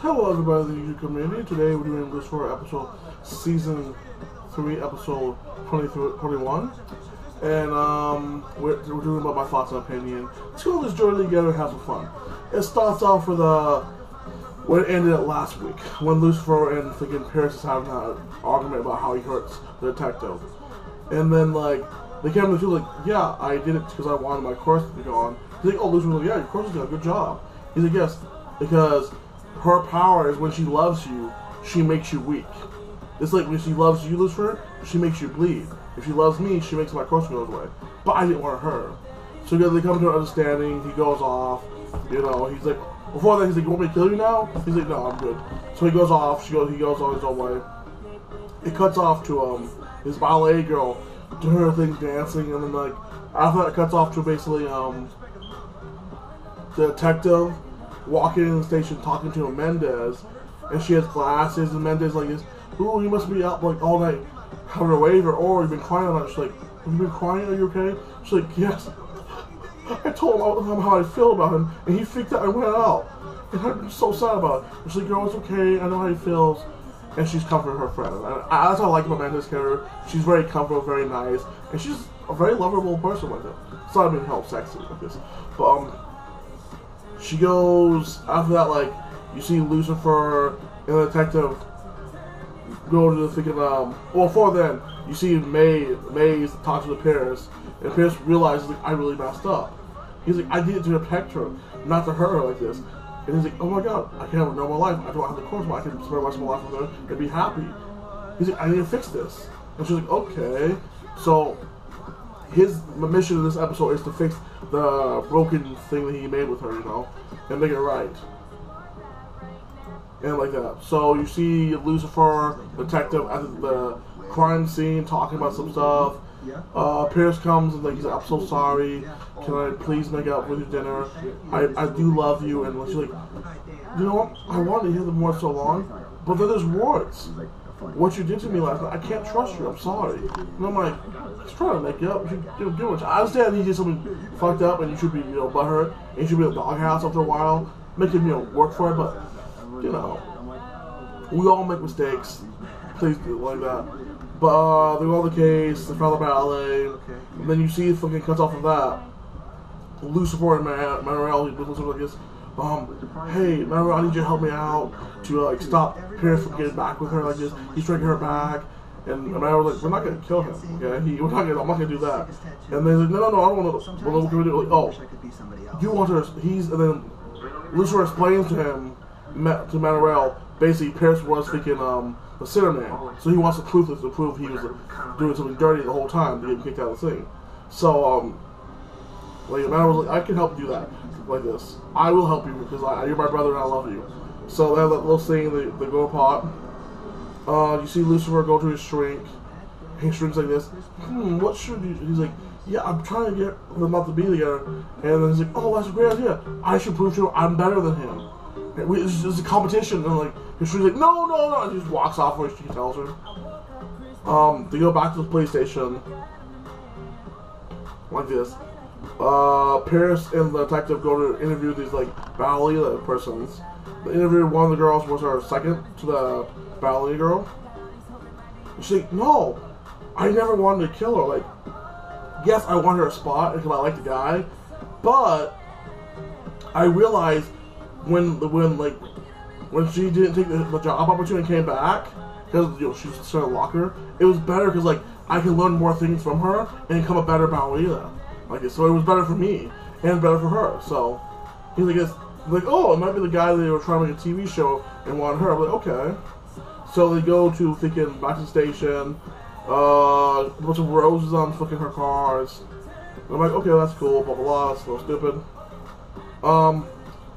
Hello everybody in the YouTube community. Today we're doing Lucifer episode season 3 episode 21. And we're doing about my thoughts and opinion. Let's go on this journey together and have some fun. It starts off with when it ended at last week, when Lucifer and freaking Paris is having an argument about how he hurts the detective. And then they came to the truth yeah, I did it because I wanted my course to be gone. He's like, oh, Lucifer's like, yeah, your course is done, good job. He's like, yes, because her power is when she loves you, she makes you weak. It's like when she loves you, Lucifer, she makes you bleed. If she loves me, she makes my course go away. But I didn't want her. So they come to an understanding, he goes off, he's like, before that he's like, you want me to kill you now? He's like, no, I'm good. So he goes off, he goes on his own way. It cuts off to his ballet girl doing her thing dancing, and then after that it cuts off to basically the detective walking in the station talking to a Mendez, and she has glasses, and Mendez like this, ooh, you must be up all night having a waiver, or you've been crying all night. She's like, have you been crying, are you okay? She's like, yes. I told him how I feel about him, and he freaked out and went out. And I'm so sad about it. She's like, girl, it's okay, I know how he feels. And she's comforting her friend. And that's what I like about Mendez's character. She's very comfortable, very nice, and she's a very lovable person like that. It's not even help sexy like this. But she goes, after that, you see Lucifer and the detective go to the freaking, well, before then, you see Maze talk to the Paris, and Paris realizes, I really messed up. He's like, I did it to protect her, not to hurt her like this. And he's like, oh my god, I can't have a normal life. I don't have the course, but I can spend the rest of my life with her and be happy. He's like, I need to fix this. And she's like, okay. So, his mission in this episode is to fix the broken thing that he made with her, and make it right. And like that. So you see Lucifer, detective, at the crime scene talking about some stuff. Pierce comes and he's like, I'm so sorry. Can I please make up with your dinner? I do love you. And she's like, you know what? I wanted to hear them more so long, but then there's words. What you did to me last night, I can't trust you. I'm sorry. And I'm like, he's trying to make you up. You should do it. I understand he did something fucked up, and you should be, butthurt, and you should be in a doghouse after a while, make him, work for it. But we all make mistakes. Please do it like that. But they go on the case. They file the ballet, and then you see it fucking cuts off of that. Lucifer and Manuel, he looks like this. Hey, Manuel, I need you to help me out to stop Paris from getting back with her like this. He's trying to get her back, and Manuel's like, we're not gonna kill him, okay? I'm not gonna do that. And they're like, no, I don't want to. Well, what can we do? Oh, you want her? And then Lucifer explains to him, to Manuel, basically Paris was thinking the sinner man, so he wants the truth to prove he was doing something dirty the whole time to get him kicked out of the thing. So Manuel's like, I can help you do that. Like this, I will help you because you're my brother and I love you. So they have that little thing, they go apart. You see Lucifer go to his shrink. His shrink's like this. What should you? He's like, yeah, I'm trying to get them not to be together. And then he's like, oh, that's a great idea. I should prove to him I'm better than him. It's a competition. And his shrink's like, no. And he just walks off where she tells her. They go back to the police station. Like this. Paris and the detective go to interview these ballet persons. The interview, one of the girls was her second to the ballet girl. And she's like, no, I never wanted to kill her. Yes, I want her a spot because I like the guy, but I realized when she didn't take the job opportunity and came back because she's still a locker, it was better because I can learn more things from her and become a better ballerina. So it was better for me and better for her. So he's like, oh, it might be the guy they were trying to make a TV show and wanted her. I'm like, okay. So they go to freaking back to the station. A bunch of roses on fucking her cars. And I'm like, okay, that's cool. Blah blah blah. That's so stupid.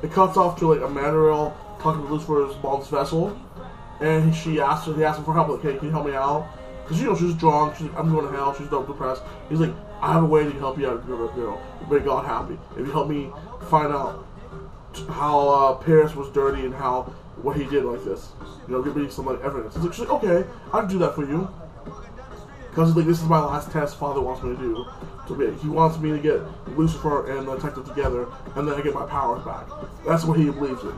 It cuts off to Emmanuel talking to Lucifer's mom's vessel, and he asked him for help. Like, hey, can you help me out? Because she's drunk. She's like, I'm going to hell. She's depressed. He's like, I have a way to help you out, girl. Make God happy. If you help me find out how Paris was dirty and what he did like this, give me some evidence. She's like, okay, I'll do that for you. Because this is my last test Father wants me to do. He wants me to get Lucifer and the detective together, and then I get my powers back. That's what he believes in.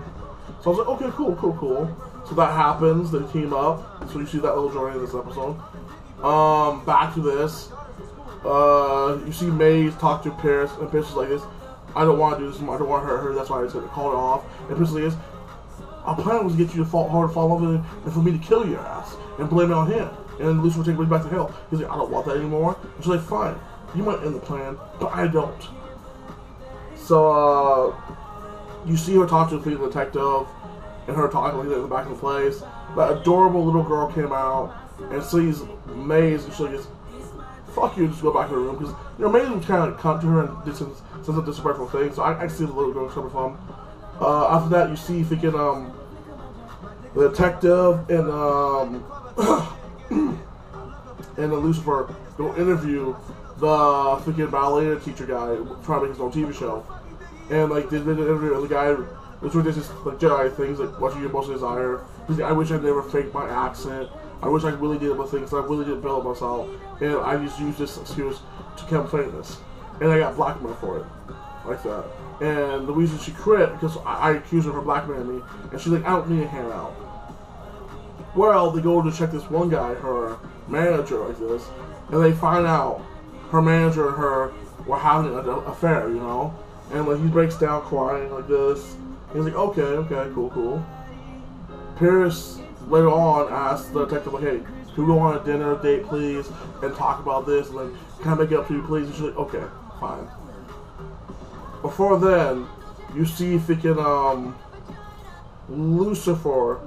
So I was like, okay, cool. So that happens, they team up. So you see that little journey in this episode. Back to this. You see Maze talk to Paris, and Paris is like this. I don't want to do this anymore. I don't want to hurt her. That's why I said call it off. And Paris is like this. Our plan was to get you to fall in love with him, and for me to kill your ass and blame it on him. And Lucifer take me back to hell. He's like, I don't want that anymore. And she's like, fine, you might end the plan, but I don't. So you see her talk to the detective, and her talking like that in the back of the place. That adorable little girl came out and sees Maze, and she goes, fuck you, just go back to her room. Because, you know, Maze would kind of come to her and did some disrespectful things, so I see the little girl coming from. After that, you see freaking, the detective and, and Lucifer go interview the freaking ballet teacher guy trying to make his own TV show. And, like, they did an interview, and the guy was doing this, like, Jedi things, like, what you most desire. He's like, I wish I never faked my accent. I wish I really did my things. I really did build myself. And I just used this excuse to become famous. And I got blackmailed for it. Like that. And the reason she quit, because I accused her of blackmailing me. And she's like, I don't need a handout. Well, they go to check this one guy, her manager, like this. And they find out her manager and her were having an affair, you know. And like he breaks down crying like this. He's like, okay, cool. Paris later on asked the detective, like, hey, can we go on a dinner date, please, and talk about this, and like, can I make it up to you, please? And she's like, okay, fine. Before then, you see freaking Lucifer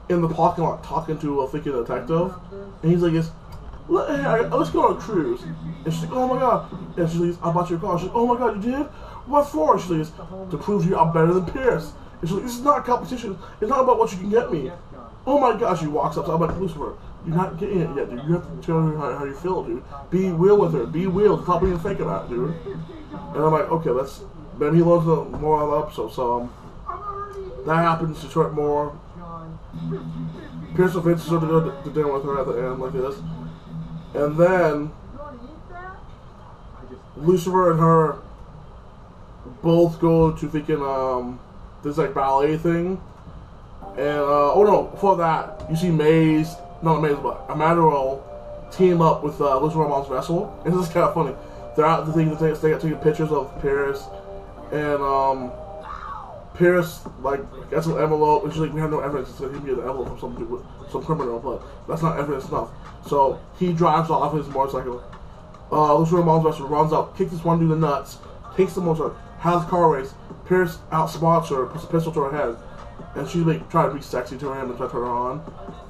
in the parking lot talking to a freaking detective, and he's like, hey, let's go on a cruise. And she's like, oh my god. And she's like, I bought your car. She's like, oh my god, you did? What for? She's like, to prove to you I'm better than Pierce. And she's like, this is not a competition. It's not about what you can get me. Oh my gosh, she walks up to, I'm like, Lucifer, you're not getting it yet, dude. You have to tell her how you feel, dude. Be real with her. Be real. Stop being fake about it, dude. And I'm like, okay, that's, then he loves the more of the episode, so, that happens to Detroit more. Pierce convinces her to go to dinner with her at the end, like this. And then, Lucifer and her both go to freaking, this, like, ballet thing. And, oh no, before that, you see Maze, not Maze, but Emmanuel team up with Lucifer and Mom's Vessel. And this is kind of funny. They're out the thing, they got taking pictures of Paris. And, Paris, like, gets an envelope, and she's like, we have no evidence. So he get an envelope from some criminal, but that's not evidence enough. So he drives off his motorcycle. Lucifer and Mom's Vessel runs up, kicks this one dude in the nuts, takes the motorcycle, has a car race. Paris outsmarts her, puts a pistol to her head. And she's like trying to be sexy to him and try to turn her on.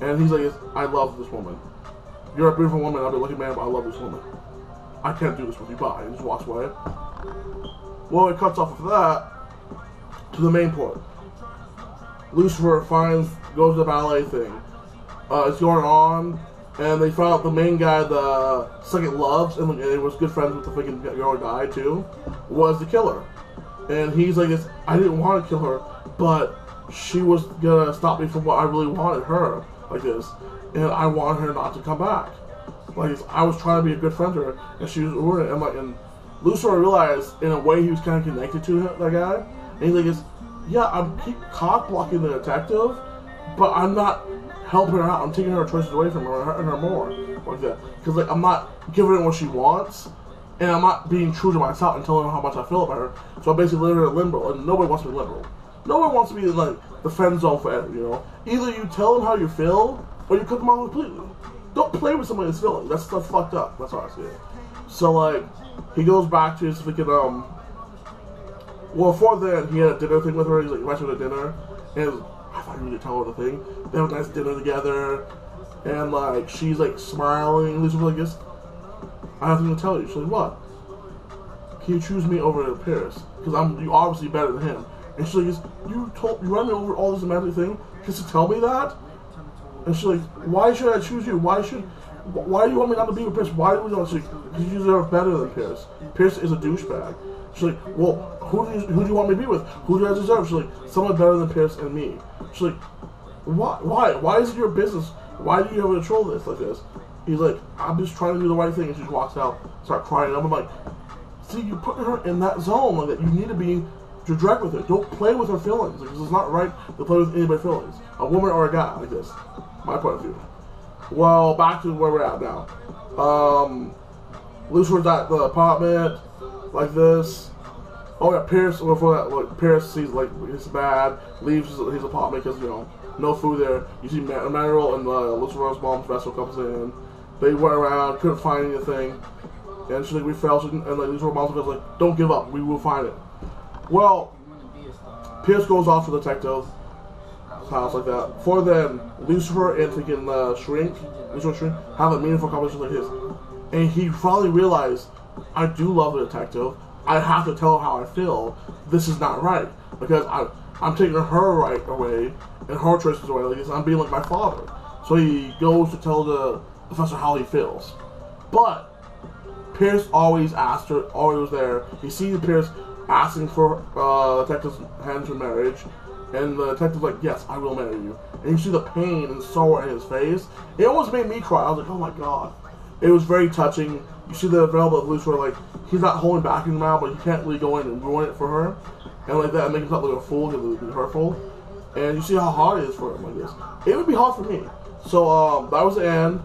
And he's like, I love this woman. You're a beautiful woman, I'll be a lucky man, but I love this woman. I can't do this with you, bye. And just walks away. Well, it cuts off of that to the main point. Lucifer goes to the ballet thing. It's going on, and they found out the main guy, the second loves, and he was good friends with the freaking girl who died too, was the killer. And he's like, I didn't want to kill her, but she was gonna stop me from what I really wanted her, like this, and I wanted her not to come back. Like, I was trying to be a good friend to her, and she was ruining it. And like, and Lucifer realized in a way he was kind of connected to that guy, and he's like, yeah, I'm keep cock blocking the detective, but I'm not helping her out. I'm taking her choices away from her and hurting her more, like that. Because like, I'm not giving her what she wants, and I'm not being true to myself and telling her how much I feel about her. So I basically live in a limbo, and nobody wants to be liberal. No one wants to be in, like, the friend zone forever, you know? Either you tell them how you feel, or you cut them off completely. Don't play with somebody's feelings. That's stuff fucked up. That's how I see it. So, like, he goes back to his freaking, well, before then, he had a dinner thing with her. He's like, invited her to dinner. And I thought he was going to tell her the thing. They have a nice dinner together. And, like, she's, like, smiling. Lucifer's like, yes, I have something to tell you. She's like, what? Can you choose me over Paris? Because you're obviously better than him. And she's like, you run me over all this romantic thing just to tell me that? And she's like, why should I choose you? Why do you want me not to be with Pierce? Why do we not? She's like, because you deserve better than Pierce. Pierce is a douchebag. She's like, well, who do you want me to be with? Who do I deserve? She's like, someone better than Pierce and me. She's like, why? Why is it your business? Why do you have control this like this? He's like, I'm just trying to do the right thing. And she just walks out, start crying. And I'm like, see, you put her in that zone like that. You need to be to direct with it. Don't play with her feelings. Because it's not right to play with anybody's feelings. A woman or a guy like this. My point of view. Well, back to where we're at now. Lucifer's at the apartment, like this. Oh yeah, Pierce. Before that, like Pierce sees like it's bad, leaves his apartment because no food there. You see Mariel and Lucifer's mom's vessel comes in. They went around, couldn't find anything, and she's like, we failed. And like Lucifer's mom's vessel like, don't give up, we will find it. Well, Pierce goes off to the detective's house like that. For then, Lucifer and freaking Shrink have a meaningful conversation like this. And he finally realized, I do love the detective. I have to tell her how I feel. This is not right. Because I'm taking her right away and her choices away. Like this. I'm being like my father. So he goes to tell the professor how he feels. But Pierce always asked her, always was there. He sees Pierce asking for the detective's hand in marriage. And the detective's like, yes, I will marry you. And you see the pain and sorrow in his face. It almost made me cry. I was like, oh my god. It was very touching. You see the available of Lucifer, like, he's not holding back in the mouth, but he can't really go in and ruin it for her. And like that, and make himself look like a fool, because it would be hurtful. And you see how hard it is for him like this. It would be hard for me. So, that was the end.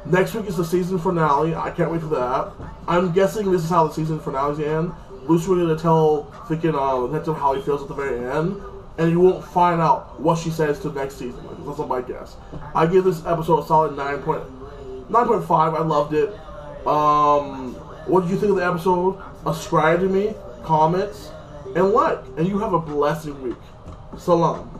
Next week is the season finale. I can't wait for that. I'm guessing this is how the season finale's end. Lucifer's gonna tell freaking detective how he feels at the very end. And you won't find out what she says to next season. Like, that's my guess. I give this episode a solid 9.5. I loved it. What did you think of the episode? Subscribe to me, comments, and like. And you have a blessed week. Salam.